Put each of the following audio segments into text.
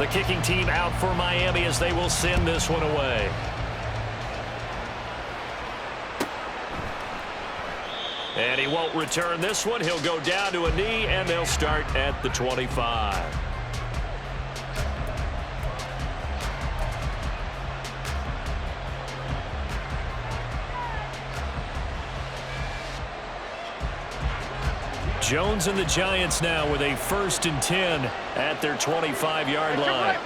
The kicking team out for Miami as they will send this one away. And he won't return this one. He'll go down to a knee, and they'll start at the 25. Jones and the Giants now with a 1st and 10 at their 25-yard line.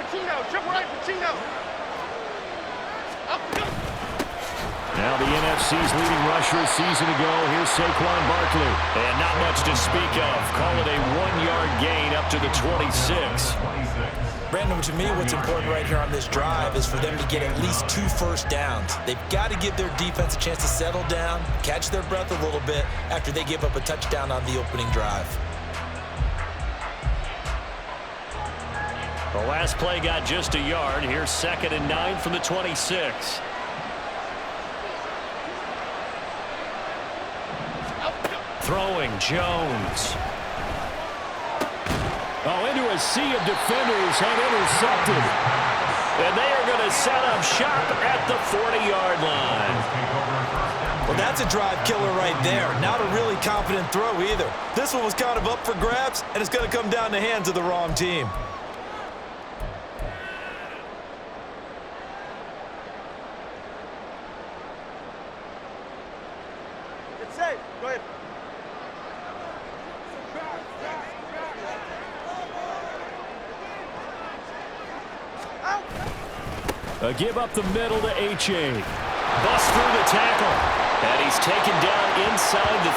Now the NFC's leading rusher a season ago. Here's Saquon Barkley. And not much to speak of. Call it a 1-yard gain up to the 26. Brandon, to me, what's important right here on this drive is for them to get at least 2 first downs. They've got to give their defense a chance to settle down, catch their breath a little bit after they give up a touchdown on the opening drive. The last play got just a yard. Here's 2nd and 9 from the 26. Throwing, Jones. Oh, into a sea of defenders and intercepted. And they are going to set up shop at the 40-yard line. Well, that's a drive killer right there. Not a really confident throw either. This one was kind of up for grabs, and it's going to come down the hands of the wrong team. It's safe. Go ahead. A give up the middle to H.A. Bust through the tackle. And he's taken down inside the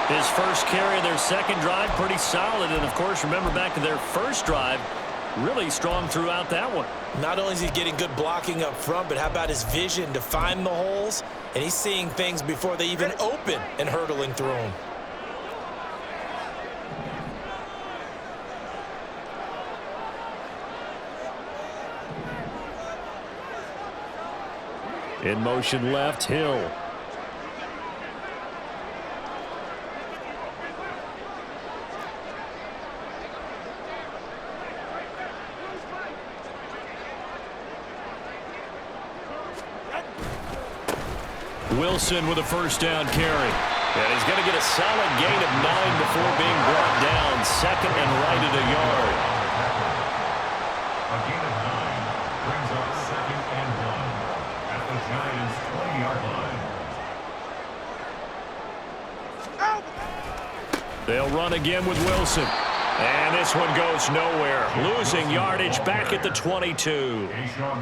30. His first carry of their second drive, pretty solid. And, of course, remember back to their first drive, really strong throughout that one. Not only is he getting good blocking up front, but how about his vision to find the holes? And he's seeing things before they even open and hurdling through them. In motion left, Hill. Wilson with a first down carry. And he's going to get a solid gain of 9 before being brought down. 2nd and right at a yard. A gain of 9 brings up 2nd and 1 at the Giants' 20-yard line. They'll run again with Wilson. And this one goes nowhere. Losing yardage back at the 22.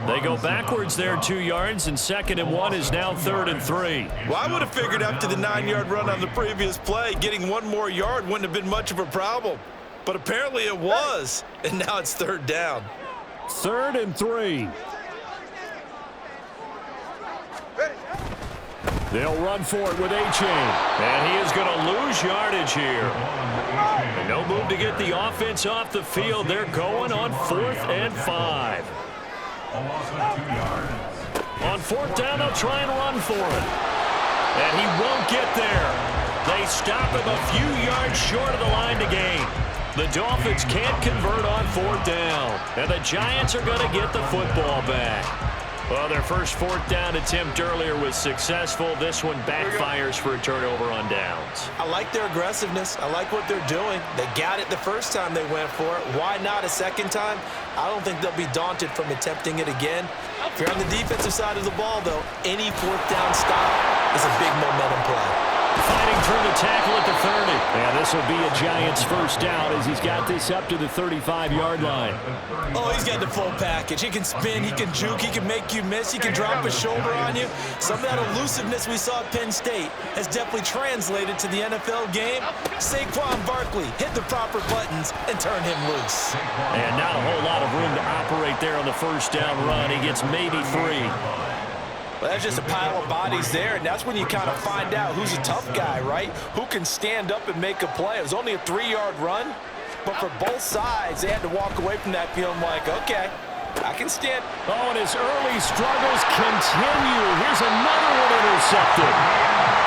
They go backwards there 2 yards, and 2nd and 1 is now 3rd and 3. Well, I would have figured after the 9-yard run on the previous play, getting 1 more yard wouldn't have been much of a problem. But apparently it was, and now it's 3rd down. 3rd and 3. They'll run for it with H.A. And he is going to lose yardage here. And no move to get the offense off the field. They're going on 4th and 5. On 4th down, they'll try and run for it. And he won't get there. They stop him a few yards short of the line to gain. The Dolphins can't convert on 4th down. And the Giants are going to get the football back. Well, their first 4th down attempt earlier was successful. This one backfires for a turnover on downs. I like their aggressiveness. I like what they're doing. They got it the first time they went for it. Why not a second time? I don't think they'll be daunted from attempting it again. If you're on the defensive side of the ball, though, any 4th down stop is a big momentum play. Fighting through the tackle at the 30. And this will be a Giants first down as he's got this up to the 35-yard line. Oh, he's got the full package. He can spin, he can juke, he can make you miss, he can drop a shoulder on you. Some of that elusiveness we saw at Penn State has definitely translated to the NFL game. Saquon Barkley hit the proper buttons and turn him loose. And not a whole lot of room to operate there on the first down run. He gets maybe 3. Well, that's just a pile of bodies there, and that's when you kind of find out who's a tough guy, right? Who can stand up and make a play. It was only a 3-yard run, but for both sides, they had to walk away from that feeling like, okay, I can stand. Oh, and his early struggles continue. Here's another one intercepted.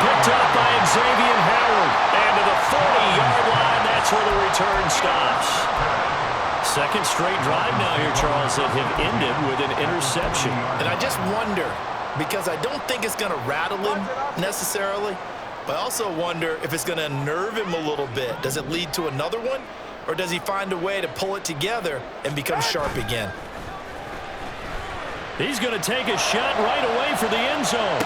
Picked up by Xavier Howard. And to the 40-yard line, that's where the return stops. Second straight drive now here, Charles, that have ended with an interception. And I just wonder, because I don't think it's going to rattle him necessarily, but I also wonder if it's going to unnerve him a little bit. Does it lead to another one, or does he find a way to pull it together and become sharp again? He's going to take a shot right away for the end zone.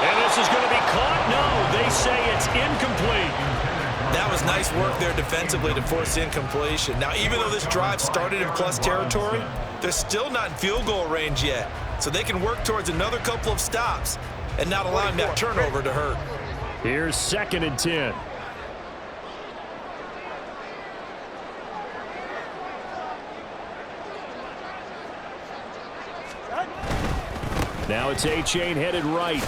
And this is going to be caught. No, they say it's incomplete. That was nice work there defensively to force incompletion. Now, even though this drive started in plus territory, they're still not in field goal range yet. So they can work towards another couple of stops and not allowing that turnover to hurt. Here's 2nd and 10. Now it's A-Chain headed right.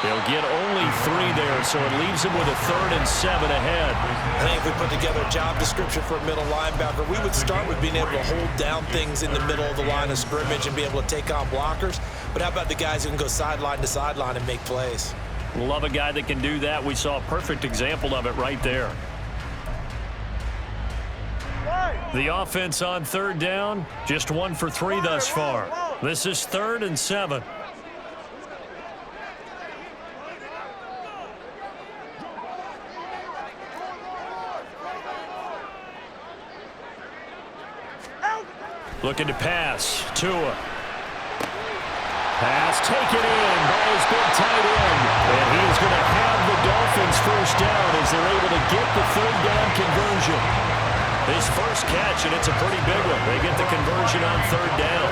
They'll get only 3 there, so it leaves them with a 3rd and 7 ahead. I think if we put together a job description for a middle linebacker, we would start with being able to hold down things in the middle of the line of scrimmage and be able to take on blockers. But how about the guys who can go sideline to sideline and make plays? Love a guy that can do that. We saw a perfect example of it right there. The offense on 3rd down, just 1 for 3 thus far. This is 3rd and 7. Looking to pass. Tua. Pass taken in by his big tight end. And he is going to have the Dolphins first down as they're able to get the 3rd down conversion. His first catch, and it's a pretty big one. They get the conversion on 3rd down.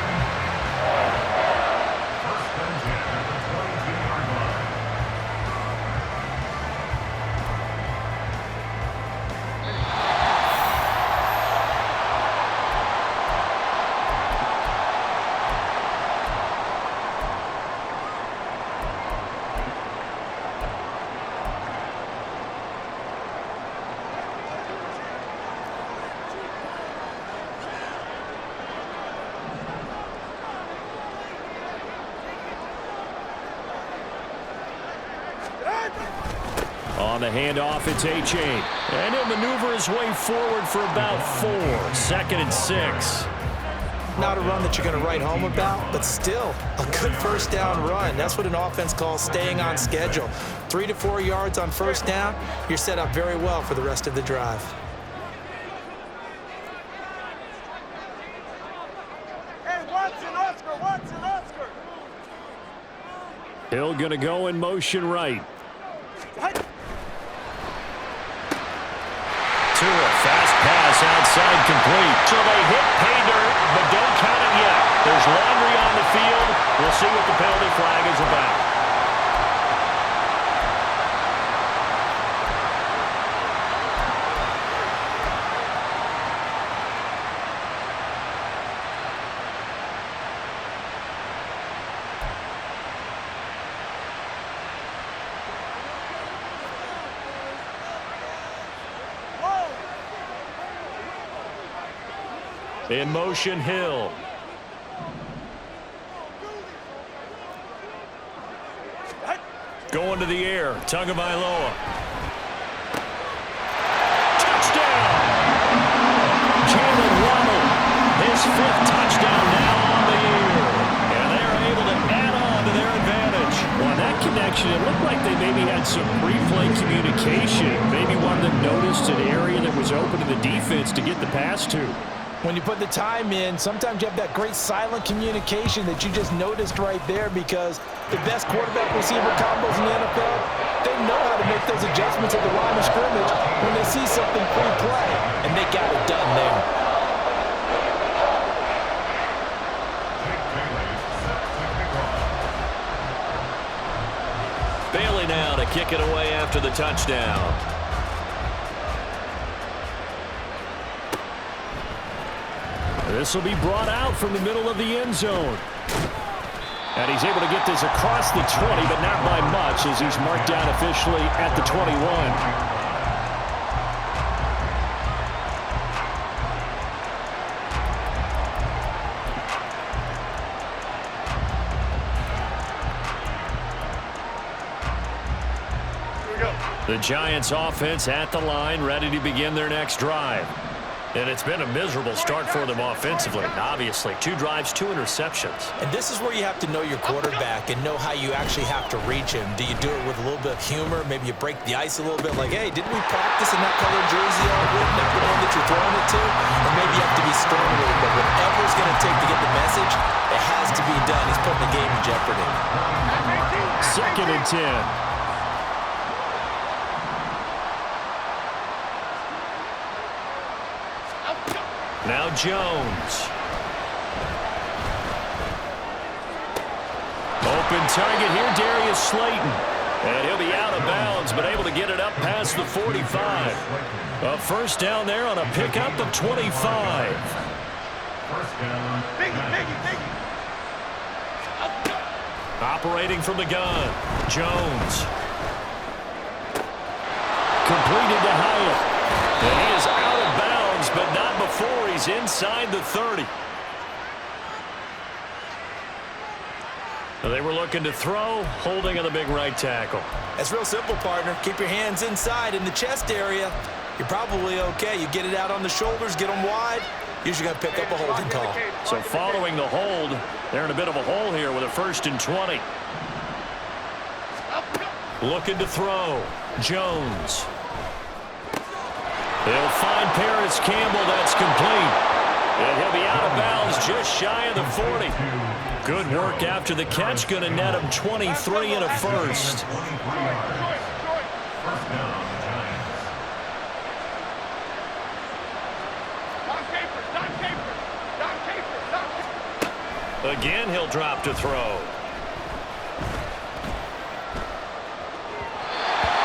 On the handoff, it's A-Chain. And he'll maneuver his way forward for about 4. 2nd and 6. Not a run that you're going to write home about, but still a good first down run. That's what an offense calls staying on schedule. 3 to 4 yards on first down, you're set up very well for the rest of the drive. Hey, Watson, Oscar. Hill going to go in motion right. Tua, fast pass outside complete. So they hit pay dirt, but don't count it yet. There's laundry on the field. We'll see what the penalty flag is about. In motion, Hill. Going to the air, Tagovailoa. Touchdown! Jalen Waddle, his 5th touchdown now on the year. And they're able to add on to their advantage. Well, that connection, it looked like they maybe had some pre-play communication. Maybe one that noticed an area that was open to the defense to get the pass to. When you put the time in, sometimes you have that great silent communication that you just noticed right there, because the best quarterback-receiver combos in the NFL, they know how to make those adjustments at the line of scrimmage when they see something pre-play, and they got it done there. Bailey now to kick it away after the touchdown. This will be brought out from the middle of the end zone. And he's able to get this across the 20, but not by much, as he's marked down officially at the 21. The Giants offense at the line, ready to begin their next drive. And it's been a miserable start for them offensively. Obviously, 2 drives, 2 interceptions. And this is where you have to know your quarterback and know how you actually have to reach him. Do you do it with a little bit of humor? Maybe you break the ice a little bit like, hey, didn't we practice in that colored jersey all week, not the one that you're throwing it to? Or maybe you have to be stern a little bit. Whatever it's going to take to get the message, it has to be done. He's putting the game in jeopardy. 2nd and 10. Now Jones. Open target here, Darius Slayton. And he'll be out of bounds, but able to get it up past the 45. A first down there on a pickup of 25. First down. Biggie. Operating from the gun, Jones. Completed to Hyatt. And he is out of bounds, but not before he's inside the 30. They were looking to throw, holding on the big right tackle. That's real simple, partner. Keep your hands inside in the chest area. You're probably okay. You get it out on the shoulders, get them wide. Usually going to pick up a holding call. So following the hold, they're in a bit of a hole here with a 1st and 20. Looking to throw, Jones. They'll find Paris Campbell. That's complete. And he'll be out of bounds just shy of the 40. Good work after the catch. Going to net him 23 and a first. First down, Giants. Again, he'll drop to throw.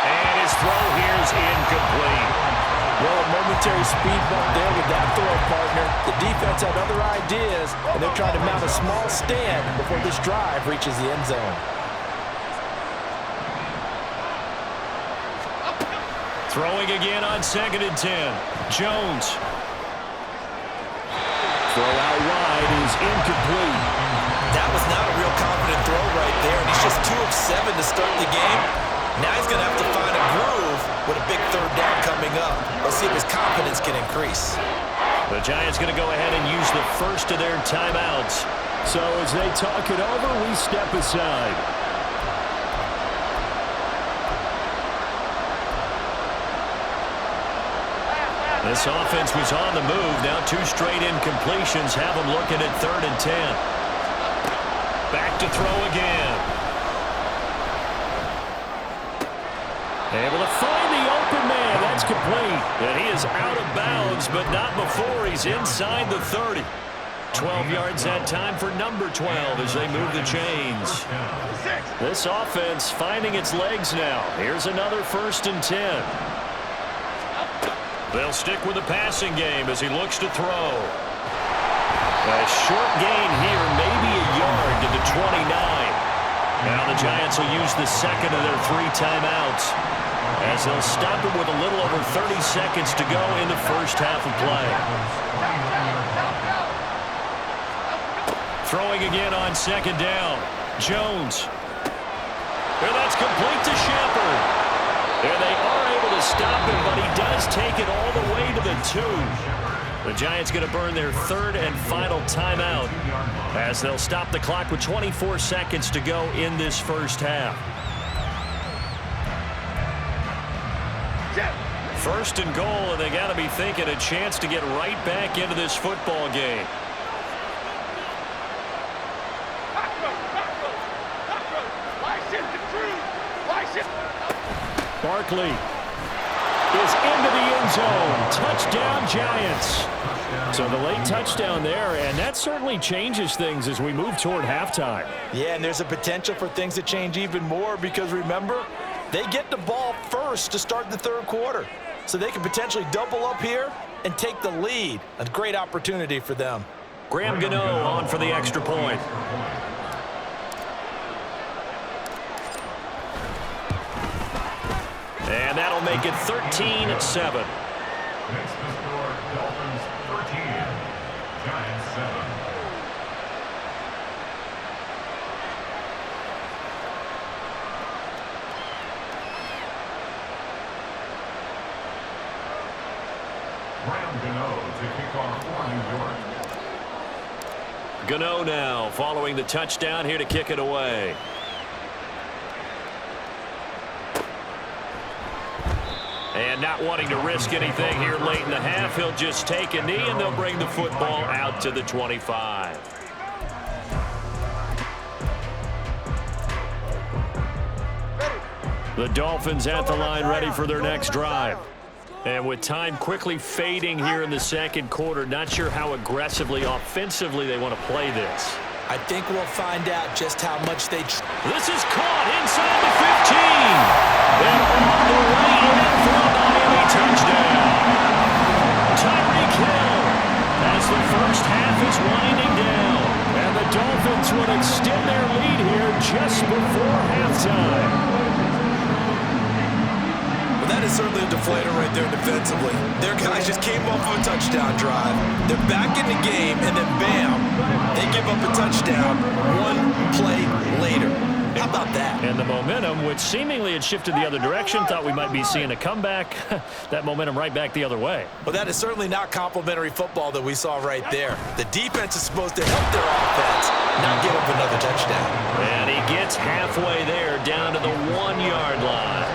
And his throw here is incomplete. Well, a momentary speed bump there with that throw, partner. The defense had other ideas, and they're trying to mount a small stand before this drive reaches the end zone. Throwing again on 2nd and 10. Jones. Throw out wide is incomplete. That was not a real confident throw right there, and he's just 2 of 7 to start the game. Now he's going to have to find a groove with a big 3rd down coming up. Let's see if his confidence can increase. The Giants going to go ahead and use the first of their timeouts. So as they talk it over, we step aside. This offense was on the move. Now 2 straight incompletions have them looking at 3rd and 10. Back to throw again. Able to find the open man. That's complete. And he is out of bounds, but not before he's inside the 30. 12 yards that time for number 12 as they move the chains. This offense finding its legs now. Here's another 1st and 10. They'll stick with the passing game as he looks to throw. A short gain here, maybe a yard to the 29. Now the Giants will use the 2nd of their 3 timeouts as they'll stop him with a little over 30 seconds to go in the first half of play. Throwing again on 2nd down. Jones. And that's complete to Shepard. And they are able to stop him, but he does take it all the way to the 2. The Giants going to burn their 3rd and final timeout as they'll stop the clock with 24 seconds to go in this first half. 1st and goal, and they got to be thinking a chance to get right back into this football game. Barkley is into the end zone. Touchdown, Giants. So the late touchdown there, and that certainly changes things as we move toward halftime. Yeah, and there's a potential for things to change even more because, remember, they get the ball first to start the 3rd quarter. So they can potentially double up here and take the lead. A great opportunity for them. Graham Gano on for the extra point. And that'll make it 13-7. Next to score, Dolphins 13, Giants 7. Graham Gano to kick off for New York. Gano now following the touchdown here to kick it away. And not wanting to risk anything here late in the half, he'll just take a knee and they'll bring the football out to the 25. The Dolphins at the line ready for their next drive. And with time quickly fading here in the second quarter, not sure how aggressively, offensively they want to play this. I think we'll find out just how much they... This is caught inside the 15. And on the way in for a Miami touchdown. Tyreek Hill as the first half is winding down. And the Dolphins would extend their lead here just before halftime. Well, that is certainly a deflator right there defensively. Their guys just came off of a touchdown drive. They're back in the game, and then bam, they give up a touchdown one play later. How about that? And the momentum, which seemingly had shifted the other direction, thought we might be seeing a comeback. That momentum right back the other way. Well, that is certainly not complimentary football that we saw right there. The defense is supposed to help their offense, not give up another touchdown. And he gets halfway there, down to the 1-yard line.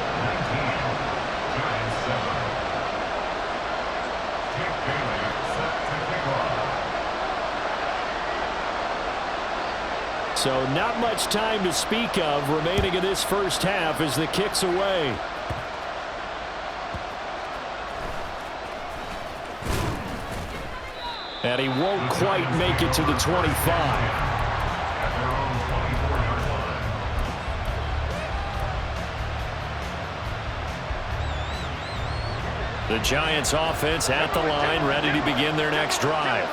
So not much time to speak of remaining in this first half as the kick's away. And he won't quite make it to the 25. The Giants offense at the line, ready to begin their next drive.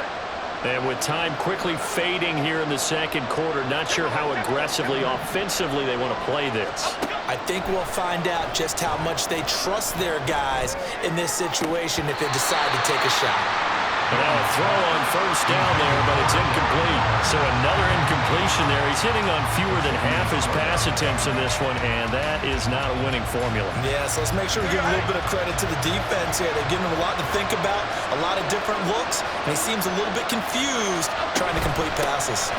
And with time quickly fading here in the second quarter, not sure how aggressively, offensively they want to play this. I think we'll find out just how much they trust their guys in this situation if they decide to take a shot. Now a throw on first down there, but it's incomplete. So another incompletion there. He's hitting on fewer than half his pass attempts in this one, and that is not a winning formula. Yeah, so let's make sure we give a little bit of credit to the defense here. They're giving him a lot to think about, a lot of different looks, and he seems a little bit confused trying to complete passes.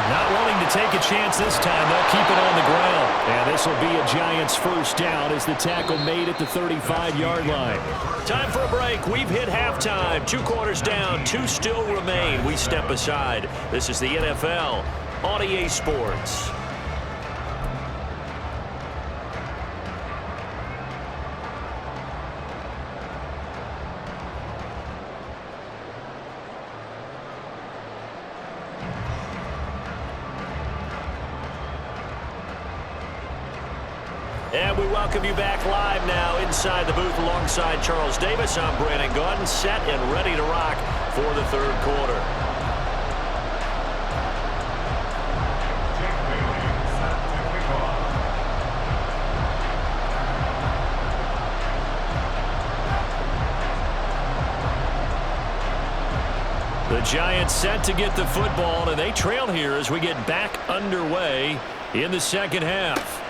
Not wanting to take a chance this time. They'll keep it on the ground. And this will be a Giants first down as the tackle made at the 35-yard line. Time for a break. We've hit halftime. 2 quarters down. 2 still remain. We step aside. This is the NFL on EA Sports. And we welcome you back live now inside the booth alongside Charles Davis. I'm Brandon Gaudin, set and ready to rock for the third quarter. The Giants set to get the football, and they trail here as we get back underway in the second half.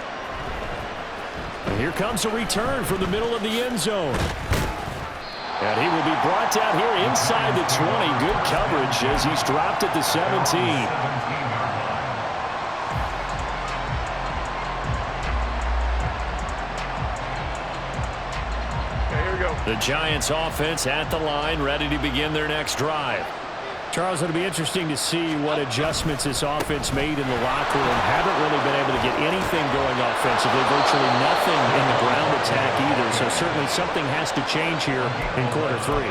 And here comes a return from the middle of the end zone. And he will be brought down here inside the 20. Good coverage as he's dropped at the 17. Okay, here we go. The Giants offense at the line, ready to begin their next drive. Charles, it'll be interesting to see what adjustments this offense made in the locker room. Haven't really been able to get anything going offensively, virtually nothing in the ground attack either. So certainly something has to change here in quarter 3.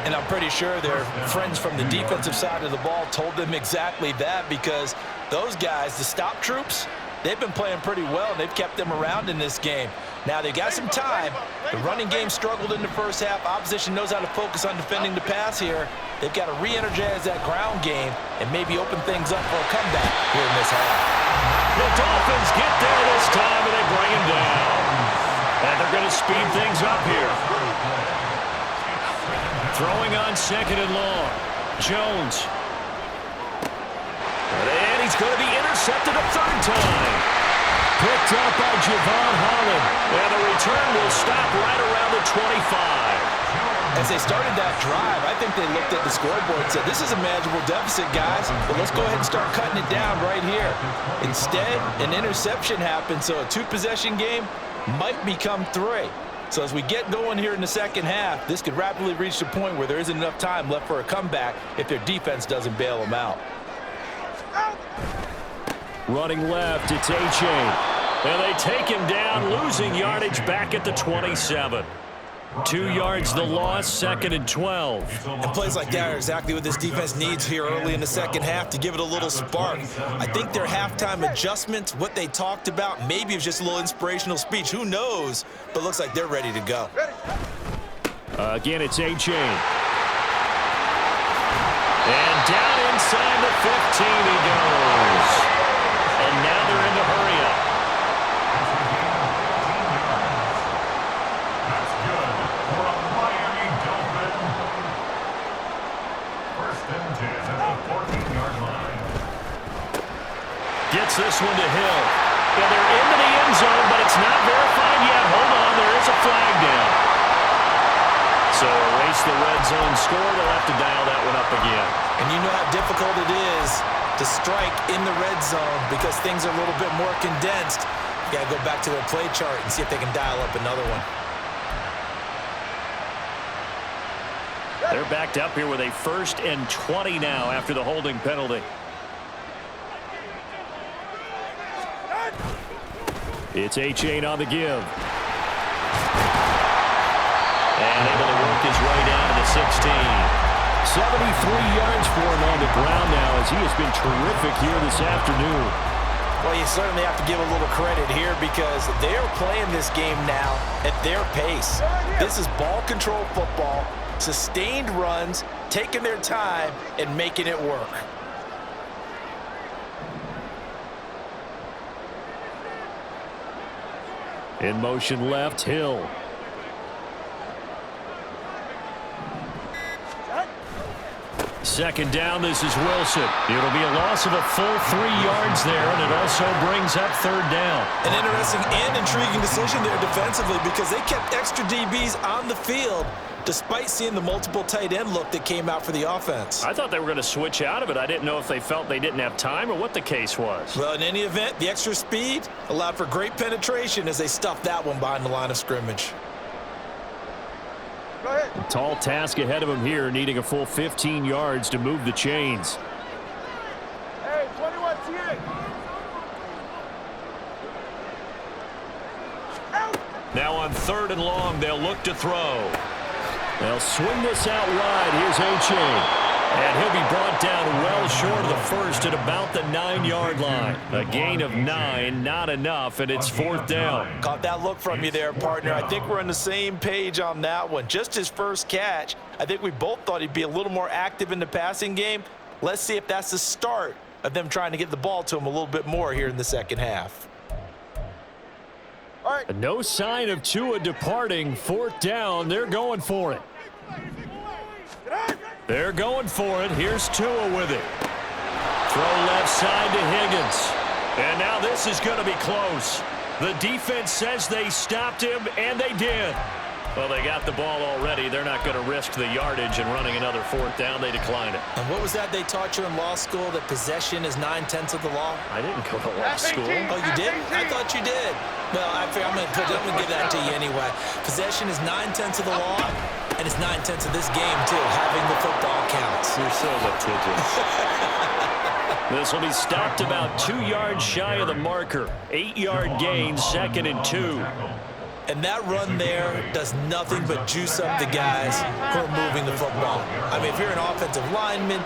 And I'm pretty sure their friends from the defensive side of the ball told them exactly that, because those guys, the stop troops, they've been playing pretty well, and they've kept them around in this game. Now, they've got some time. The running game struggled in the first half. Opposition knows how to focus on defending the pass here. They've got to re-energize that ground game and maybe open things up for a comeback here in this half. The Dolphins get there this time, and they bring him down. And they're going to speed things up here. Throwing on second and long. Jones. And he's going to be intercepted a third time. Picked up by Javon Holland. And the return will stop right around the 25. As they started that drive, I think they looked at the scoreboard and said, this is a manageable deficit, guys, but let's go ahead and start cutting it down right here. Instead, an interception happened, so a two-possession game might become 3. So as we get going here in the second half, this could rapidly reach the point where there isn't enough time left for a comeback if their defense doesn't bail them out. Running left, it's A-Chain. And they take him down, losing yardage back at the 27. 2 yards the loss, 2nd and 12. And plays like that are exactly what this defense needs here early in the second half to give it a little spark. I think their halftime adjustments, what they talked about, maybe it was just a little inspirational speech. Who knows? But it looks like they're ready to go. Again, it's A-Chain. And down inside the 15 he goes. And now they're in the hurry-up. That's good for a Miami Dolphin. 1st and 10 at the 14-yard line. Gets this one to Hill. Yeah, they're into the end zone, but it's not verified yet. Hold on, there is a flag down. So erase the red zone score. They'll have to dial that one up again. And you know how difficult it is to strike in the red zone because things are a little bit more condensed. You got to go back to their play chart and see if they can dial up another one. They're backed up here with a 1st and 20 now after the holding penalty. It's A-Chain on the give. And able to work his way down to the 16. 73 yards for him on the ground now as he has been terrific here this afternoon. Well, you certainly have to give a little credit here because they're playing this game now at their pace. This is ball control football, sustained runs, taking their time, and making it work. In motion left, Hill. Second down, this is Wilson. It'll be a loss of a full 3 yards there, and it also brings up 3rd down. An interesting and intriguing decision there defensively because they kept extra DBs on the field despite seeing the multiple tight end look that came out for the offense. I thought they were going to switch out of it. I didn't know if they felt they didn't have time or what the case was. Well, in any event, the extra speed allowed for great penetration as they stuffed that one behind the line of scrimmage. A tall task ahead of him here, needing a full 15 yards to move the chains. Hey, 21 TA. Now on 3rd and long, they'll look to throw. They'll swing this out wide. Here's A-Chain. And he'll be brought down well short of the 1st at about the 9-yard line. A gain of 9, not enough, and it's 4th down. Caught that look from you there, partner. I think we're on the same page on that one. Just his first catch, I think we both thought he'd be a little more active in the passing game. Let's see if that's the start of them trying to get the ball to him a little bit more here in the second half. All right. No sign of Tua departing. 4th down, they're going for it. They're going for it. Here's Tua with it. Throw left side to Higgins. And now this is going to be close. The defense says they stopped him, and they did. Well, they got the ball already. They're not going to risk the yardage and running another 4th down. They decline it. And what was that they taught you in law school, that possession is 9/10 of the law? I didn't go to law school. Oh, you did? I thought you did. Well, I'm going to give that to you anyway. Possession is 9/10 of the law, and it's 9/10 of this game, too. Having the football counts. You're so litigious. This will be stopped about 2 yards shy of the marker. 8-yard gain, 2nd and 2. And that run there does nothing but juice up the guys who are moving the football. I mean, if you're an offensive lineman,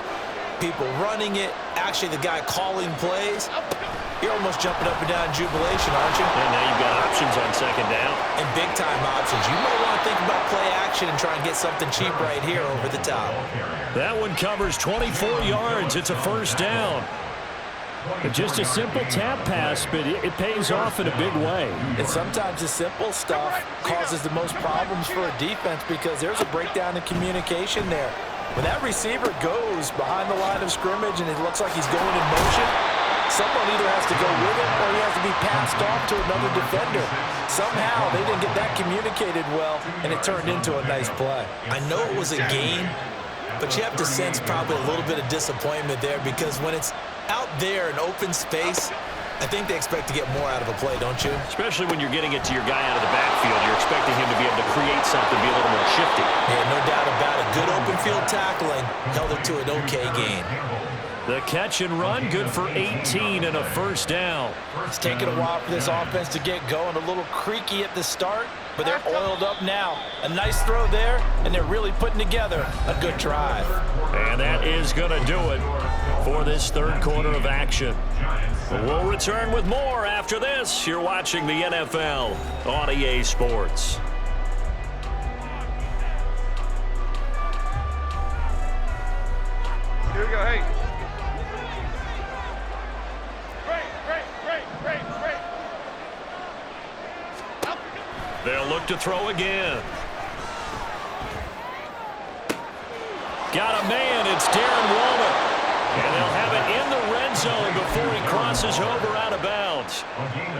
people running it, actually the guy calling plays, you're almost jumping up and down in jubilation, aren't you? And now you've got options on 2nd down. And big-time options. You might want to think about play action and try and get something cheap right here over the top. That one covers 24 yards. It's a 1st down. Just a simple tap pass, but it pays off in a big way. And sometimes the simple stuff causes the most problems for a defense because there's a breakdown in communication there. When that receiver goes behind the line of scrimmage and it looks like he's going in motion, Someone either has to go with it or he has to be passed off to another defender. Somehow they didn't get that communicated well, and it turned into a nice play. I know it was a gain, but you have to sense probably a little bit of disappointment there because when it's out there in open space, I think they expect to get more out of a play, don't you? Especially when you're getting it to your guy out of the backfield. You're expecting him to be able to create something, be a little more shifty. Yeah, no doubt about it. Good open field tackling held it to an okay gain. The catch and run, good for 18 and a first down. It's taken a while for this offense to get going. A little creaky at the start, but they're oiled up now. A nice throw there, and they're really putting together a good drive. And that is going to do it for this third quarter of action. We'll return with more after this. You're watching the NFL on EA Sports. Here we go, hey. They'll look to throw again. Got a man. It's Darren Waller. And they'll have it in the red zone before he crosses over out of bounds.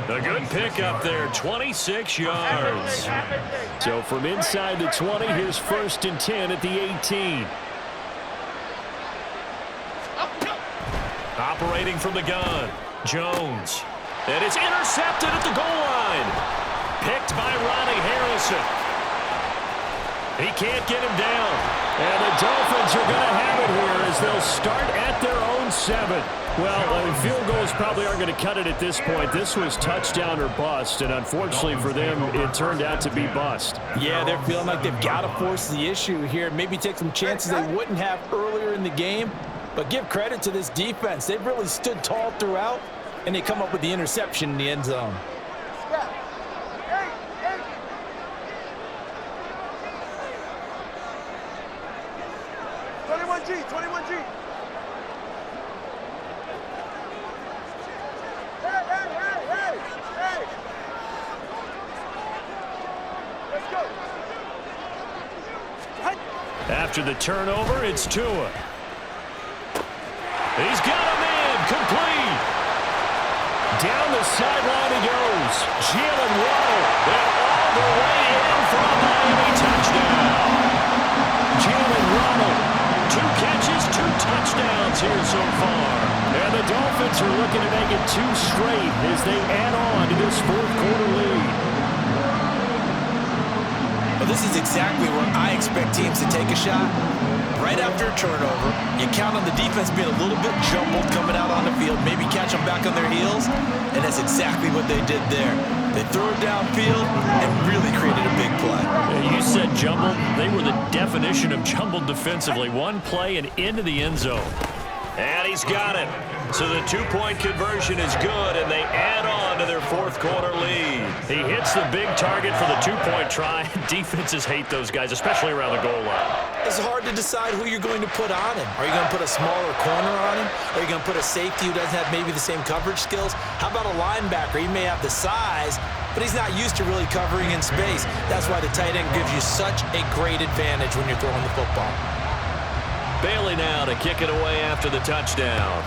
A good pickup there, 26 yards. So from inside the 20, here's 1st and 10 at the 18. Operating from the gun, Jones. And it's intercepted at the goal line. Picked by Ronnie Harrison. He can't get him down. And the Dolphins are going to have it here as they'll start at their own 7. Well, field goals probably aren't going to cut it at this point. This was touchdown or bust, and unfortunately for them, it turned out to be bust. Yeah, they're feeling like they've got to force the issue here. Maybe take some chances they wouldn't have earlier in the game. But give credit to this defense. They've really stood tall throughout, and they come up with the interception in the end zone. 21G. Hey. Let's go. After the turnover, it's Tua. He's got a man, complete. Down the sideline he goes. Jalen Waddle, and all the way in for a Miami touchdown. Jalen Waddle, 2 catches, 2 touchdowns here so far. And the Dolphins are looking to make it 2 straight as they add on to this 4th quarter lead. Well, this is exactly where I expect teams to take a shot. Right after a turnover, you count on the defense being a little bit jumbled coming out on the field, maybe catch them back on their heels, and that's exactly what they did there. They threw it downfield and really created a big play. You said jumbled. They were the definition of jumbled defensively. One play and into the end zone. And he's got it. So the 2-point conversion is good, and they add on to their 4th quarter lead. He hits the big target for the 2-point try. Defenses hate those guys, especially around the goal line. It's hard to decide who you're going to put on him. Are you going to put a smaller corner on him? Are you going to put a safety who doesn't have maybe the same coverage skills? How about a linebacker? He may have the size, but he's not used to really covering in space. That's why the tight end gives you such a great advantage when you're throwing the football. Bailey now to kick it away after the touchdown.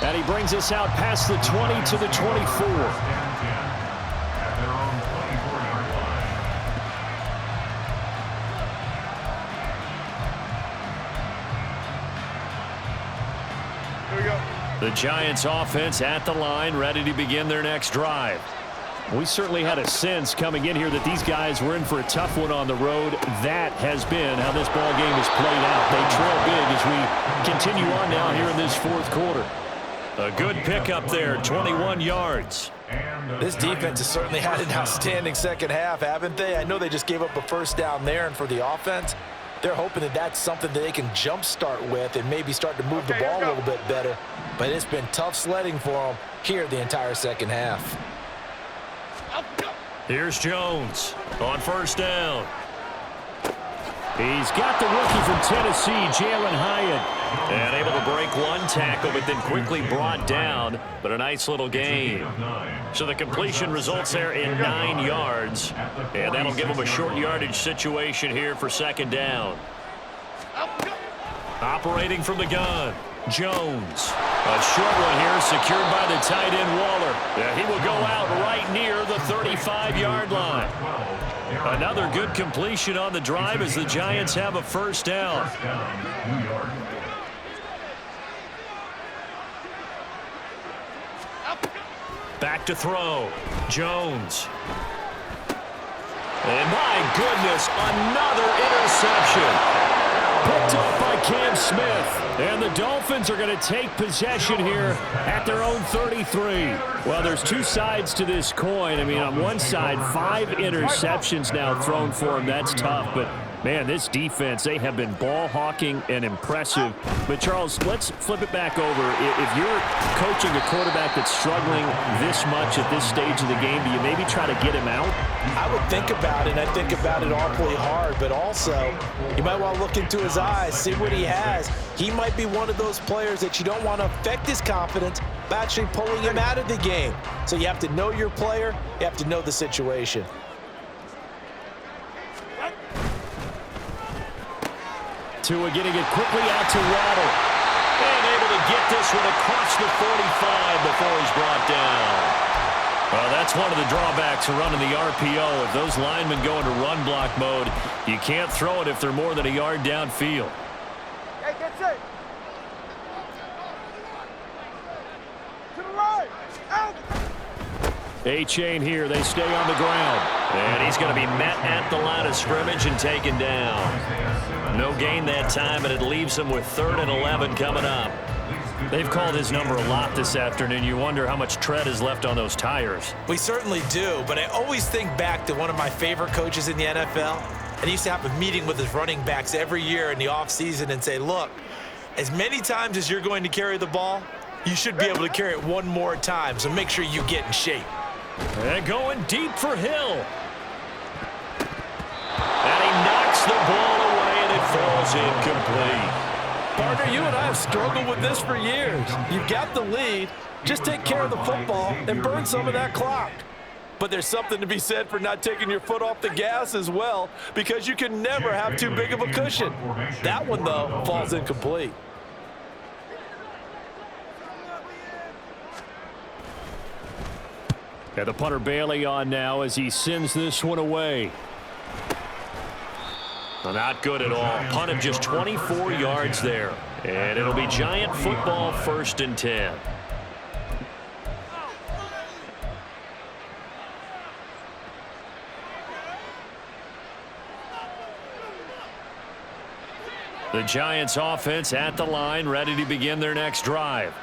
And he brings us out past the 20 to the 24. Here we go. The Giants offense at the line, ready to begin their next drive. We certainly had a sense coming in here that these guys were in for a tough one on the road. That has been how this ball game has played out. They trail big as we continue on now here in this 4th quarter. A good pickup there, 21 yards. This defense has certainly had an outstanding second half, haven't they? I know they just gave up a first down there, and for the offense, they're hoping that that's something that they can jumpstart with and maybe start to move the ball a little bit better. But it's been tough sledding for them here the entire second half. Here's Jones on 1st down. He's got the rookie from Tennessee, Jalen Hyatt. And able to break one tackle, but then quickly brought down. But a nice little gain. So the completion results there in 9 yards. And that'll give him a short yardage situation here for second down. Operating from the gun, Jones. A short one here secured by the tight end Waller. Yeah, he will go out right near the 35-yard line. Another good completion on the drive as the Giants have a first down. Back to throw. Jones. And my goodness, another interception. Picked up by Cam Smith. And the Dolphins are going to take possession here at their own 33. Well, there's two sides to this coin. I mean, on one side, 5 interceptions now thrown for him. That's tough, but man, this defense, they have been ball hawking and impressive. But, Charles, let's flip it back over. If you're coaching a quarterback that's struggling this much at this stage of the game, do you maybe try to get him out? I would think about it, and I think about it awfully hard. But also, you might want to look into his eyes, see what he has. He might be one of those players that you don't want to affect his confidence by actually pulling him out of the game. So you have to know your player. You have to know the situation. Tua getting it quickly out to Waddle. And able to get this one across the 45 before he's brought down. Well, that's one of the drawbacks of running the RPO. If those linemen go into run block mode, you can't throw it if they're more than a yard downfield. Hey, get set. To the right. Out. A-chain here. They stay on the ground. And he's going to be met at the line of scrimmage and taken down. No gain that time, and it leaves him with 3rd and 11 coming up. They've called his number a lot this afternoon. You wonder how much tread is left on those tires. We certainly do, but I always think back to one of my favorite coaches in the NFL. And he used to have a meeting with his running backs every year in the offseason and say, look, as many times as you're going to carry the ball, you should be able to carry it one more time, so make sure you get in shape. And going deep for Hill. And he knocks the ball away, and it falls incomplete. Partner, you and I have struggled with this for years. You've got the lead. Just take care of the football and burn some of that clock. But there's something to be said for not taking your foot off the gas as well, because you can never have too big of a cushion. That one, though, falls incomplete. And the punter Bailey on now as he sends this one away. Not good at all. Punt him just 24 yards there. And it'll be Giant football, 1st and 10. The Giants offense at the line, ready to begin their next drive.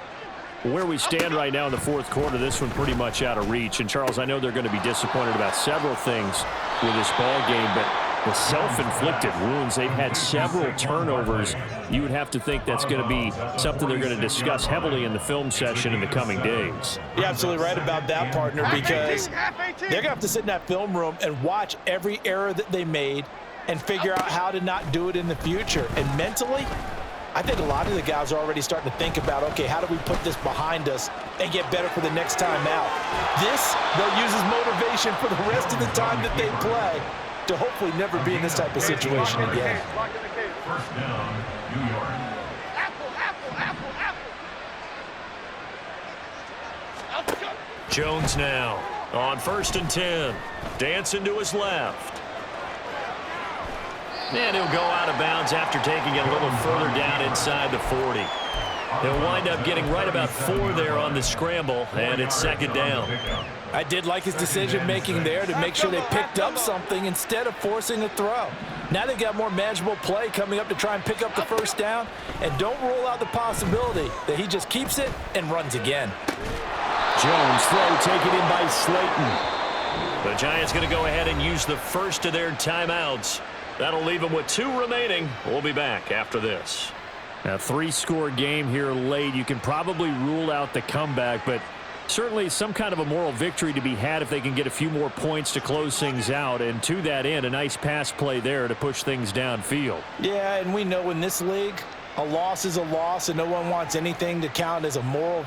Where we stand right now in the 4th quarter, this one pretty much out of reach. And, Charles, I know they're going to be disappointed about several things with this ball game, but the self-inflicted wounds, they've had several turnovers. You would have to think that's going to be something they're going to discuss heavily in the film session in the coming days. You're absolutely right about that, partner, because they're going to have to sit in that film room and watch every error that they made and figure out how to not do it in the future. And mentally, I think a lot of the guys are already starting to think about, okay, how do we put this behind us and get better for the next time out? This, they'll use as motivation for the rest of the time that they play to hopefully never be in this type of situation again. First down, New York. Jones now on 1st and 10. Dancing to his left. And he'll go out of bounds after taking it a little further down inside the 40. He'll wind up getting right about 4 there on the scramble, and it's 2nd down. I did like his decision-making there to make sure they picked up something instead of forcing a throw. Now they've got more manageable play coming up to try and pick up the 1st down, and don't rule out the possibility that he just keeps it and runs again. Jones throw taken in by Slayton. The Giants going to go ahead and use the first of their timeouts. That'll leave them with 2 remaining. We'll be back after this. A 3-score game here late. You can probably rule out the comeback, but Certainly some kind of a moral victory to be had if they can get a few more points to close things out. And to that end, a nice pass play there to push things downfield. Yeah, and we know in this league, a loss is a loss, and no one wants anything to count as a moral